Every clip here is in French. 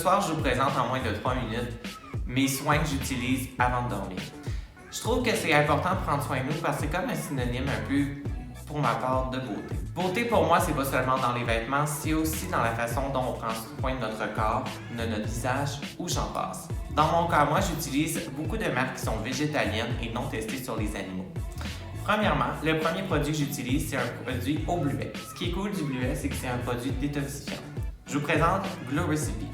soir, je vous présente en moins de 3 minutes mes soins que j'utilise avant de dormir. Je trouve que c'est important de prendre soin de nous parce que c'est comme un synonyme un peu, pour ma part, de beauté. Beauté pour moi, c'est pas seulement dans les vêtements, c'est aussi dans la façon dont on prend soin de notre corps, de notre visage ou j'en passe. Dans mon cas, moi, j'utilise beaucoup de marques qui sont végétaliennes et non testées sur les animaux. Premièrement, le premier produit que j'utilise, c'est un produit au bleuet. Ce qui est cool du bleuet, c'est que c'est un produit détoxifiant. Je vous présente Glow Recipe.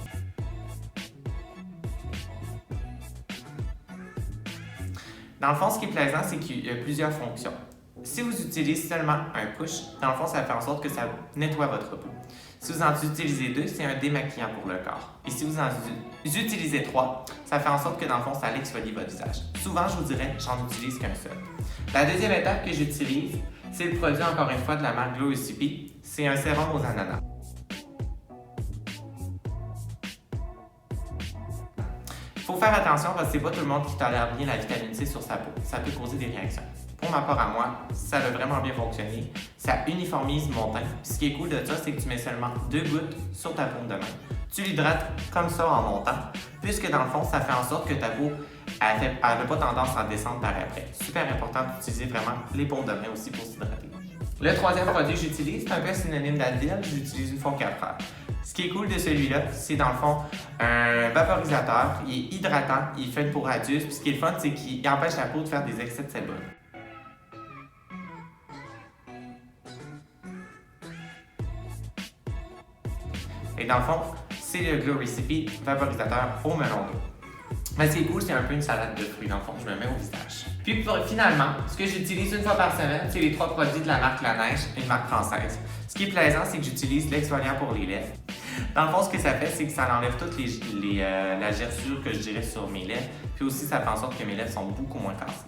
Dans le fond, ce qui est plaisant, c'est qu'il y a plusieurs fonctions. Si vous utilisez seulement un push, dans le fond, ça fait en sorte que ça nettoie votre peau. Si vous en utilisez 2, c'est un démaquillant pour le corps. Et si vous en utilisez 3, ça fait en sorte que dans le fond, ça exfolie votre visage. Souvent, je vous dirais, j'en utilise qu'un seul. La deuxième étape que j'utilise, c'est le produit, encore une fois, de la marque Glow Recipe. C'est un sérum aux ananas. Il faut faire attention parce que c'est pas tout le monde qui tolère bien la vitamine C sur sa peau. Ça peut causer des réactions. Pour ma part à moi, ça a vraiment bien fonctionné. Ça uniformise mon teint. Puis ce qui est cool de ça, c'est que tu mets seulement 2 gouttes sur ta paume de main. Tu l'hydrates comme ça en montant, puisque dans le fond, ça fait en sorte que ta peau n'a pas tendance à descendre par après. Super important d'utiliser vraiment les paumes de main aussi pour s'hydrater. Le troisième produit que j'utilise, c'est un peu synonyme d'Advil, j'utilise une fois 4 heures. Ce qui est cool de celui-là, c'est dans le fond un vaporisateur, il est hydratant, il fait pour adulte, puis ce qui est le fun, c'est qu'il empêche la peau de faire des excès de sébum. Et dans le fond, c'est le Glow Recipe vaporisateur au melon d'eau. Mais ce qui est cool, c'est un peu une salade de fruits, dans le fond, je me mets au visage. Puis finalement, ce que j'utilise une fois par semaine, c'est les 3 produits de la marque La Neige, une marque française. Ce qui est plaisant, c'est que j'utilise l'exfoliant pour les lèvres. Dans le fond, ce que ça fait, c'est que ça enlève toute la gerçure que je dirais sur mes lèvres. Puis aussi, ça fait en sorte que mes lèvres sont beaucoup moins cassées.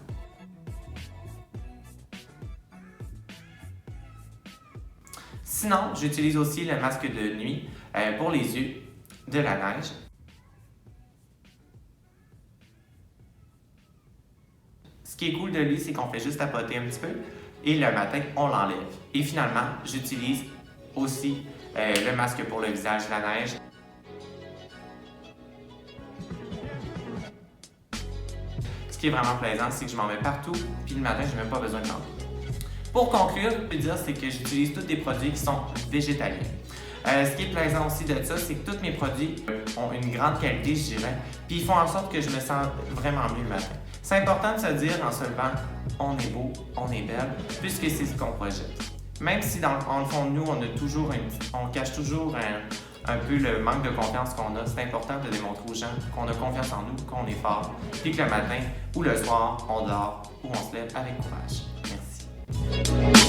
Sinon, j'utilise aussi le masque de nuit pour les yeux de La Neige. Ce qui est cool de lui, c'est qu'on fait juste tapoter un petit peu et le matin, on l'enlève. Et finalement, j'utilise aussi le masque pour le visage La Neige. Ce qui est vraiment plaisant, c'est que je m'en mets partout, puis le matin, je n'ai même pas besoin de l'enlever. Pour conclure, je peux dire c'est que j'utilise tous des produits qui sont végétaliens. Ce qui est plaisant aussi de ça, c'est que tous mes produits ont une grande qualité, je dirais, puis ils font en sorte que je me sens vraiment mieux le matin. C'est important de se dire en se levant, on est beau, on est belle, puisque c'est ce qu'on projette. Même si dans le fond de nous, on cache toujours un peu le manque de confiance qu'on a, c'est important de démontrer aux gens qu'on a confiance en nous, qu'on est fort, puis que le matin ou le soir, on dort ou on se lève avec courage. Merci.